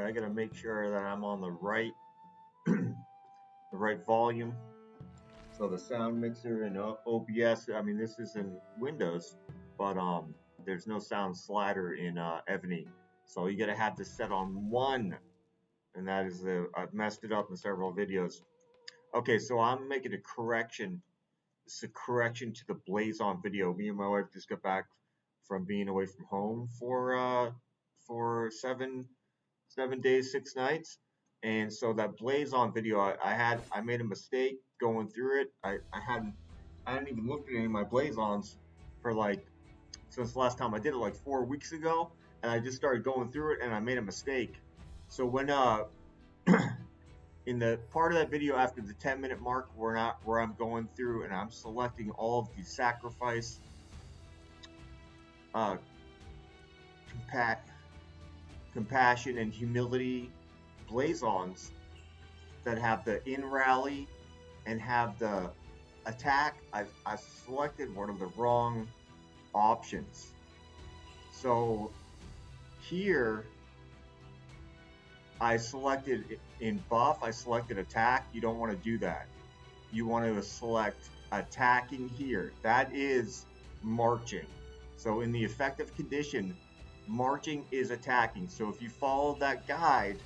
I gotta make sure that I'm on the right the right volume. So the sound mixer in OBS, I mean this is in Windows, but there's no sound slider in Evony. So you gotta have this set on 1, and that is I've messed it up in several videos. Okay, so I'm making a correction. It's a correction to the Blazon video. Me and my wife just got back from being away from home for 7 days, 6 nights, and so that Blazon video, I made a mistake going through it. I hadn't even looked at any of my Blazons for like since the last time I did it, like 4 weeks ago, and I just started going through it and I made a mistake. So when in the part of that video after the 10-minute mark where I'm going through and I'm selecting all of the sacrifice, compassion, and humility Blazons that have the in rally and have the attack, I selected one of the wrong options. So here I selected in buff, I selected attack. You don't want to do that. You want to select attacking here. That is marching. So in the effective condition, marching is attacking. So if you follow that guide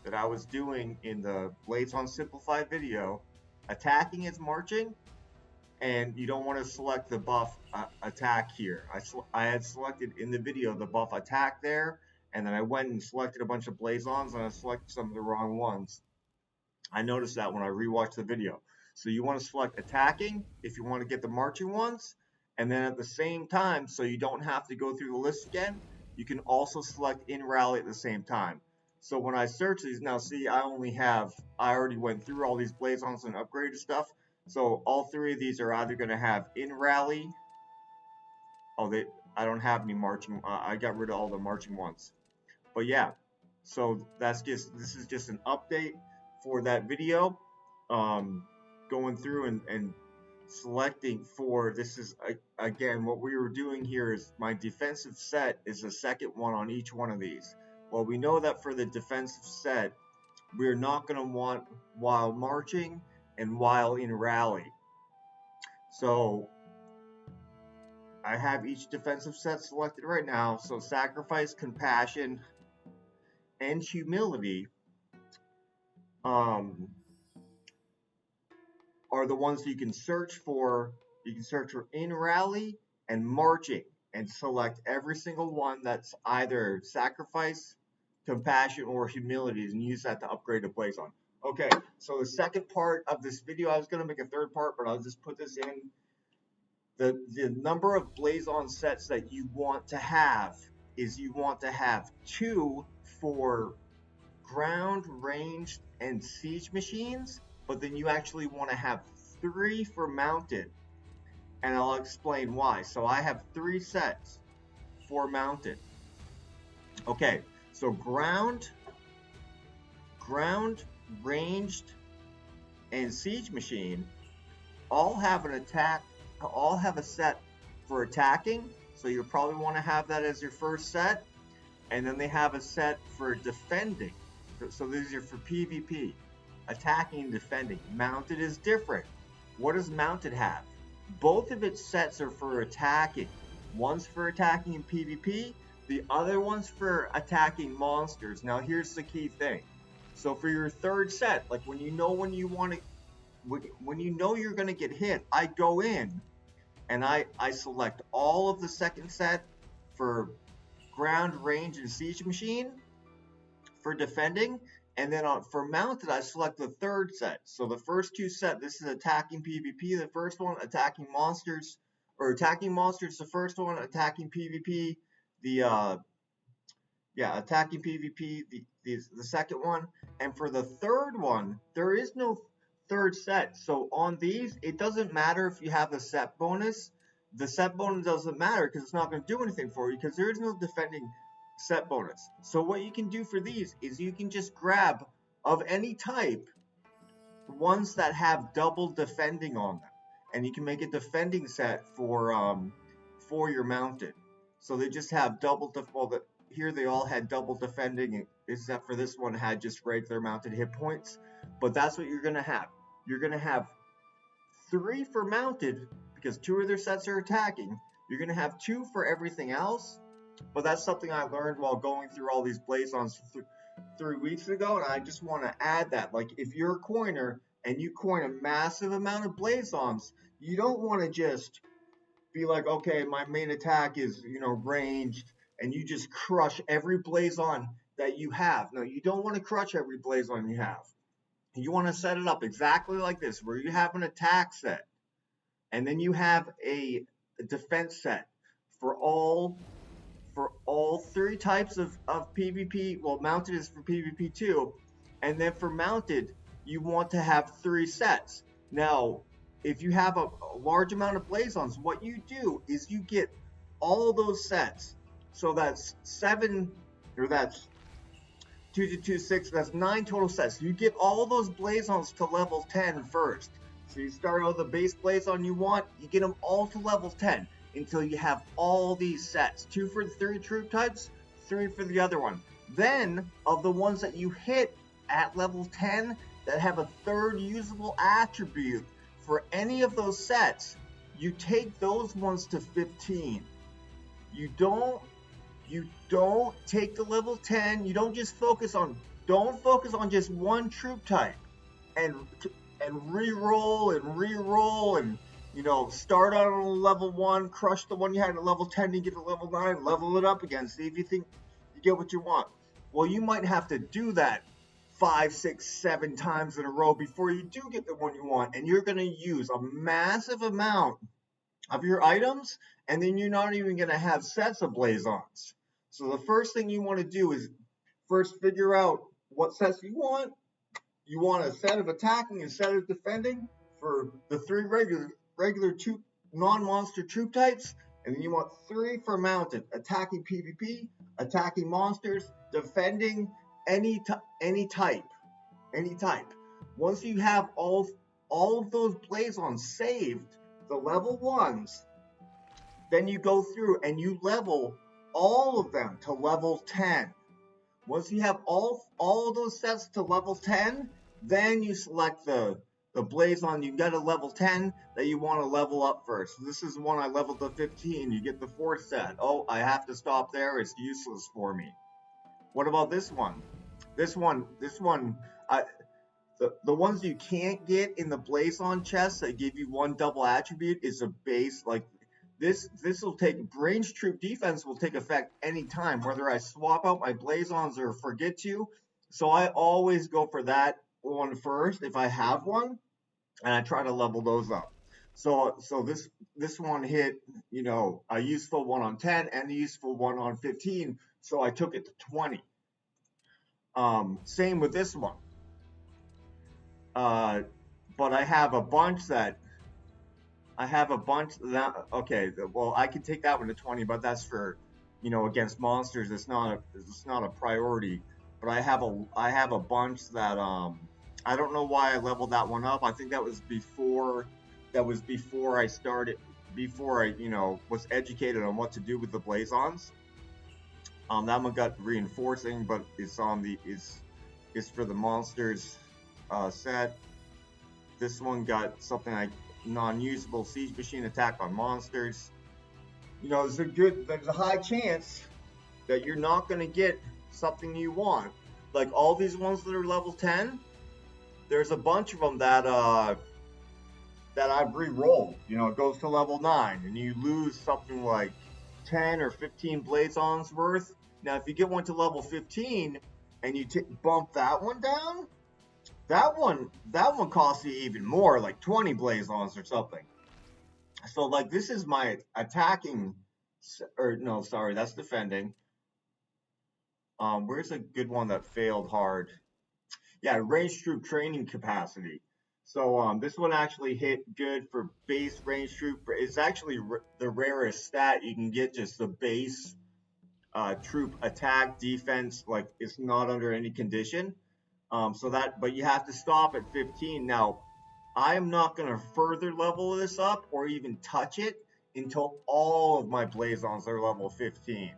that I was doing in the Blazon Simplified video, attacking is marching, and you don't want to select the buff attack here. I had selected in the video the buff attack there, and then I went and selected a bunch of Blazons, and I selected some of the wrong ones. I noticed that when I rewatched the video. So you want to select attacking if you want to get the marching ones, and then at the same time, so you don't have to go through the list again, you can also select in rally at the same time. So when I search these, now see, I already went through all these Blazons and upgraded stuff. So all 3 of these are either going to have in rally. I don't have any marching. I got rid of all the marching ones. But yeah, so this is just an update for that video. Going through and selecting for, this is again what we were doing here is my defensive set is the second one on each one of these. Well, we know that for the defensive set, we're not going to want while marching and while in rally. So I have each defensive set selected right now. So sacrifice, compassion, and humility are the ones you can search for. You can search for in rally and marching and select every single one that's either sacrifice, compassion, or humility, and use that to upgrade to Blazon. Okay, so the second part of this video, I was going to make a third part, but I'll just put this in. The number of Blazon sets that you want to have is you want to have 2 for ground, ranged, and siege machines, but then you actually want to have 3 for mounted, and I'll explain why. So I have 3 sets for mounted. Okay, so ground, ranged, and siege machine all have an attack, all have a set for attacking, so you probably want to have that as your first set, and then they have a set for defending. So these are for PvP, attacking and defending. Mounted is different. What does mounted have? Both of its sets are for attacking. One's for attacking in PvP, the other one's for attacking monsters. Now here's the key thing. So for your third set, like when you know you're going to get hit, I go in and I select all of the second set for ground, range, and siege machine for defending, and then for mounted I select the third set. So the first 2 sets, this is attacking PvP, the first one, attacking monsters, or attacking monsters the first one, attacking PvP attacking PvP the second one. And for the third one, there is no third set. So on these, it doesn't matter if you have a set bonus. The set bonus doesn't matter because it's not going to do anything for you because there is no defending set bonus. So what you can do for these is you can just grab of any type ones that have double defending on them, and you can make a defending set for your mounted. So they just have double here they all had double defending, except for this one had just regular mounted hit points. But that's what you're gonna have. You're gonna have 3 for mounted because 2 of their sets are attacking. You're gonna have 2 for everything else. But that's something I learned while going through all these Blazons 3 weeks ago, and I just want to add that. Like, if you're a coiner and you coin a massive amount of Blazons, you don't want to just be like, okay, my main attack is, ranged, and you just crush every Blazon that you have. No, you don't want to crush every Blazon you have. You want to set it up exactly like this, where you have an attack set, and then you have a defense set for all 3 types of PvP. Well, mounted is for PvP too, and then for mounted, you want to have 3 sets. Now, if you have a large amount of Blazons, what you do is you get all those sets. So that's 7, or that's 2 to 2, 6, that's 9 total sets. You get all those Blazons to level 10 first. So you start with the base Blazon you want, you get them all to level 10 until you have all these sets. 2 for the 3 troop types, 3 for the other one. Then, of the ones that you hit at level 10 that have a 3rd usable attribute for any of those sets, you take those ones to 15. You don't take the level 10. You don't focus on just one troop type and re-roll and start out on level 1, crush the one you had at level 10, you get to level 9, level it up again, see if you think you get what you want. Well, you might have to do that 5, 6, 7 times in a row before you do get the one you want, and you're going to use a massive amount of your items, and then you're not even going to have sets of Blazons. So the first thing you want to do is first figure out what sets you want. You want a set of attacking, a set of defending for the 3 regular non-monster troop types, and then you want 3 for mounted, attacking PvP, attacking monsters, defending any type. Once you have all of those Blazons saved, the level 1s, then you go through and you level all of them to level 10. Once you have all of those sets to level 10, then you select the Blazon you got a level 10 that you want to level up first. This is one I leveled to 15. You get the 4th set. Oh, I have to stop there. It's useless for me. What about this one? The ones you can't get in the Blazon chest that give you 1 double attribute is a base. Like this will take range troop defense will take effect anytime, whether I swap out my Blazons or forget to. So I always go for that one first if I have one, and I try to level those up. So this one hit, a useful one on 10 and a useful one on 15, so I took it to 20. Same with this one. But I have a bunch that okay, well, I can take that one to 20, but that's for, against monsters. It's not a priority. But I have a bunch that I don't know why I leveled that one up. I think that was before I started, before I was educated on what to do with the Blazons. That one got reinforcing, but it's is for the monsters set. This one got something like non-usable siege machine attack on monsters. There's a high chance that you're not going to get something you want. Like all these ones that are level 10, there's a bunch of them that I've re-rolled. It goes to level 9, and you lose something like 10 or 15 Blazons worth. Now, if you get one to level 15 and you bump that one down, that one costs you even more, like 20 Blazons or something. So, like, this is my attacking, or no, sorry, that's defending. Where's a good one that failed hard? Yeah, range troop training capacity. So this one actually hit good for base range troop. It's actually the rarest stat you can get, just the base troop attack defense. Like, it's not under any condition. But you have to stop at 15. Now, I am not going to further level this up or even touch it until all of my Blazons are level 15.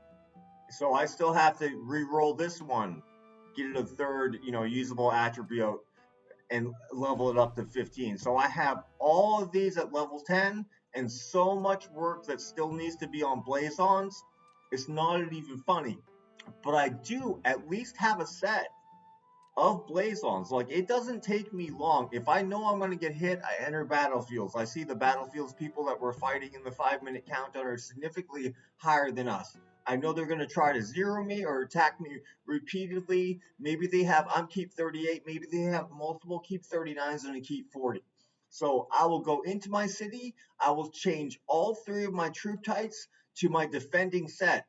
So I still have to re-roll this one, get it a third, usable attribute, and level it up to 15. So I have all of these at level 10, and so much work that still needs to be on Blazons. It's not even funny. But I do at least have a set of Blazons. Like, it doesn't take me long. If I know I'm going to get hit, I enter battlefields. I see the battlefields people that were fighting in the 5-minute countdown are significantly higher than us. I know they're going to try to zero me or attack me repeatedly. Maybe they have, I'm keep 38. Maybe they have multiple keep 39s and a keep 40. So I will go into my city. I will change all 3 of my troop types to my defending set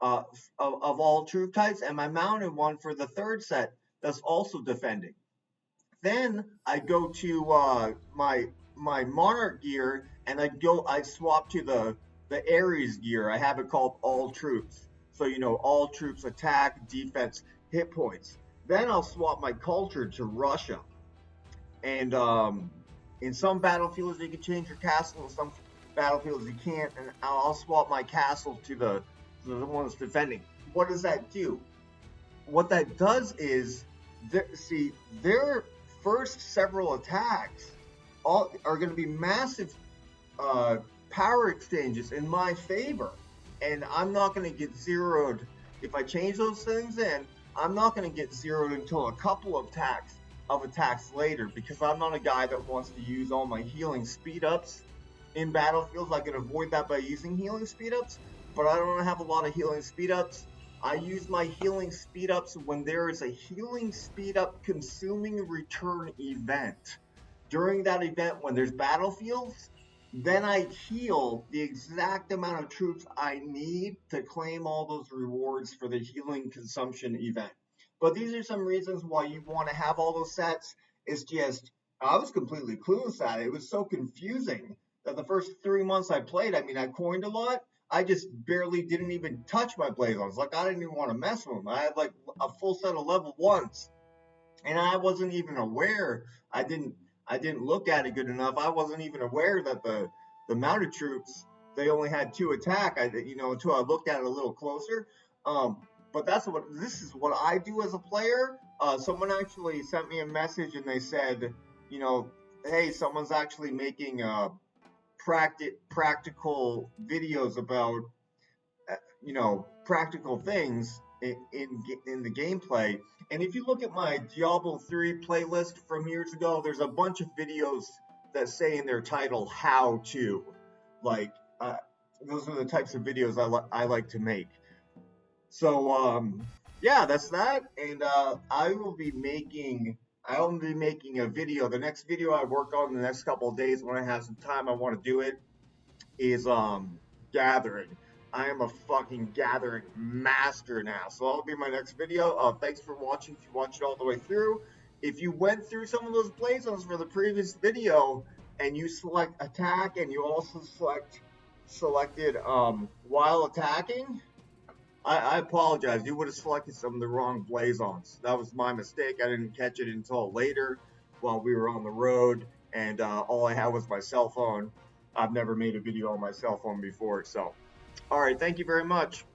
uh, of all troop types, and my mounted one for the third set that's also defending. Then I go to my monarch gear, and I swap to the Ares gear. I have it called all troops. So all troops attack, defense, hit points. Then I'll swap my culture to Russia. And in some battlefields you can change your castle, in some battlefields you can't, and I'll swap my castle to the one that's defending. What does that do? What that does is, their first several attacks all are going to be massive power exchanges in my favor, and I'm not going to get zeroed if I change those things in. I'm not going to get zeroed until a couple of attacks later, because I'm not a guy that wants to use all my healing speed ups in battlefields. I can avoid that by using healing speed ups, but I don't have a lot of healing speed ups. I use my healing speed ups when there is a healing speed up consuming return event. During that event, when there's battlefields, then I heal the exact amount of troops I need to claim all those rewards for the healing consumption event. But these are some reasons why you want to have all those sets. It's just, I was completely clueless at it. It was so confusing that the first 3 months I played, I mean, I coined a lot. I just barely didn't even touch my Blazons. Like, I didn't even want to mess with them. I had like a full set of level 1s, and I wasn't even aware. I didn't look at it good enough. I wasn't even aware that the mounted troops, they only had 2 attack. Until I looked at it a little closer. But this is what I do as a player. Someone actually sent me a message and they said, hey, someone's actually making practical videos about practical things in the gameplay. And if you look at my Diablo 3 playlist from years ago, there's a bunch of videos that say in their title how to, like, those are the types of videos I like to make. So yeah, that's that. And I will be making a video. The next video I work on in the next couple of days, when I have some time, I want to do it, is gathering. I am a fucking gathering master now. So that'll be my next video. Thanks for watching. If you watched it all the way through. If you went through some of those Blazons for the previous video and you select attack and you also selected while attacking, I apologize. You would have selected some of the wrong Blazons. That was my mistake. I didn't catch it until later while we were on the road, and all I had was my cell phone. I've never made a video on my cell phone before. So, all right. Thank you very much.